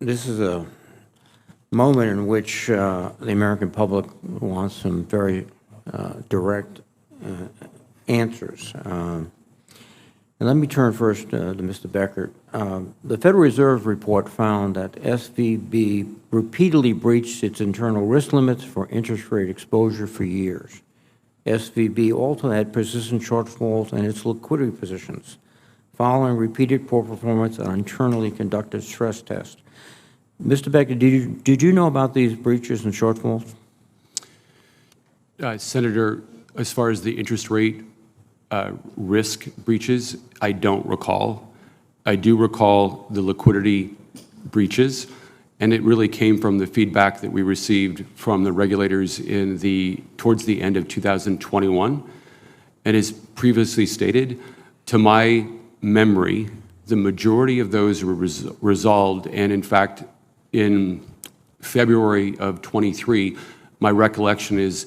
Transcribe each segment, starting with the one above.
this is a moment in which the American public wants some very direct answers. And let me turn first to Mr. Becker. The Federal Reserve report found that SVB repeatedly breached its internal risk limits for interest rate exposure for years. SVB also had persistent shortfalls in its liquidity positions, following repeated poor performance on internally conducted stress tests. Mr. Becker, did you know about these breaches and shortfalls? Senator, as far as the interest rate risk breaches, I don't recall. I do recall the liquidity breaches, and it really came from the feedback that we received from the regulators towards the end of 2021. And as previously stated, to my memory, the majority of those were resolved, and in fact, in February of 23, my recollection is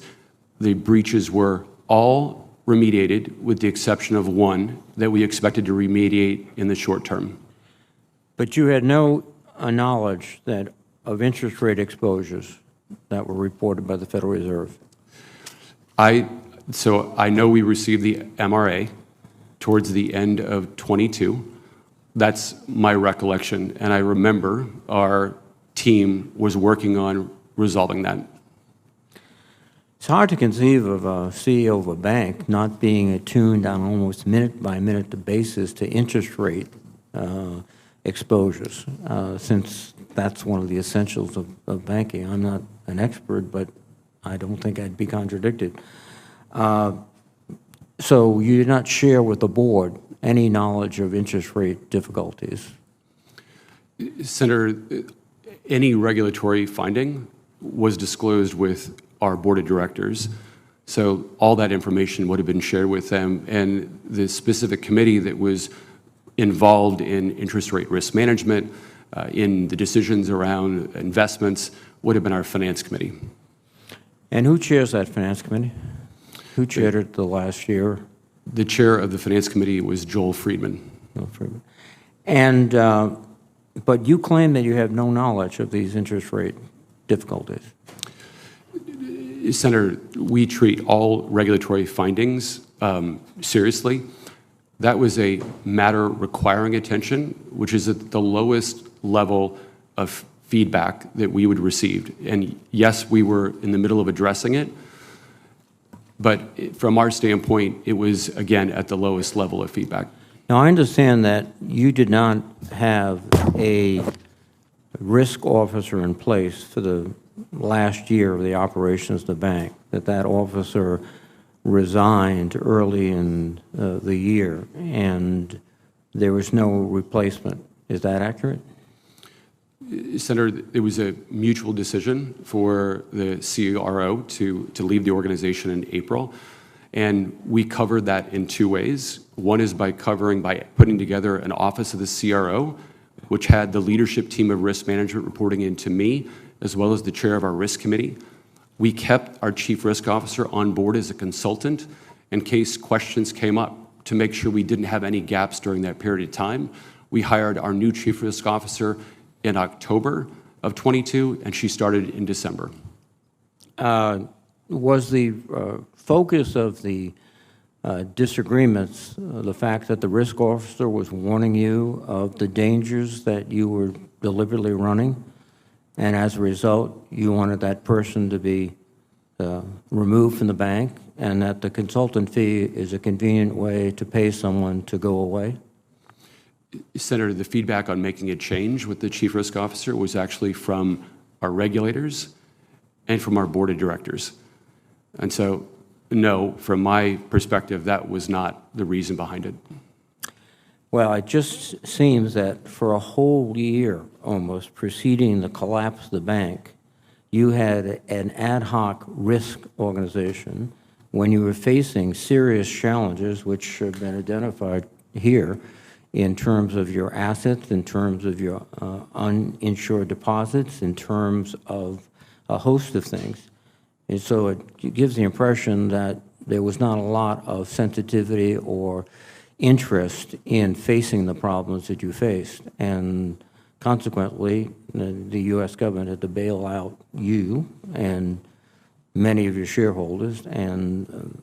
the breaches were all remediated with the exception of one that we expected to remediate in the short term. But you had no knowledge of interest rate exposures that were reported by the Federal Reserve? So I know we received the MRA towards the end of 22. That's my recollection, and I remember our team was working on resolving that. It's hard to conceive of a CEO of a bank not being attuned on almost minute-by-minute basis to interest rate exposures, since that's one of the essentials of banking. I'm not an expert, but I don't think I'd be contradicted. So you did not share with the board any knowledge of interest rate difficulties? Senator, any regulatory finding was disclosed with our board of directors. So all that information would have been shared with them, and the specific committee that was involved in interest rate risk management, in the decisions around investments, would have been our finance committee. And who chairs that finance committee? Who chaired it the last year? The chair of the finance committee was Joel Friedman. Joel Friedman. And, but you claim that you have no knowledge of these interest rate difficulties. Senator, we treat all regulatory findings seriously. That was a matter requiring attention, which is at the lowest level of feedback that we would receive. And yes, we were in the middle of addressing it, but from our standpoint, it was, again, at the lowest level of feedback. Now, I understand that you did not have a risk officer in place for the last year of the operations of the bank, that officer resigned early in the year, and there was no replacement. Is that accurate? Senator, it was a mutual decision for the CRO to leave the organization in April, and we covered that in two ways. One is by putting together an office of the CRO, which had the leadership team of risk management reporting into me, as well as the chair of our risk committee. We kept our chief risk officer on board as a consultant in case questions came up to make sure we didn't have any gaps during that period of time. We hired our new chief risk officer in October of 22, and she started in December. Was the focus of the disagreements the fact that the risk officer was warning you of the dangers that you were deliberately running, and as a result, you wanted that person to be removed from the bank, and that the consultant fee is a convenient way to pay someone to go away? Senator, the feedback on making a change with the chief risk officer was actually from our regulators and from our board of directors. And so, no, from my perspective, that was not the reason behind it. Well, it just seems that for a whole year almost preceding the collapse of the bank, you had an ad hoc risk organization when you were facing serious challenges, which have been identified here in terms of your assets, in terms of your uninsured deposits, in terms of a host of things. And so it gives the impression that there was not a lot of sensitivity or interest in facing the problems that you faced. And consequently, the U.S. government had to bail out you and many of your shareholders, and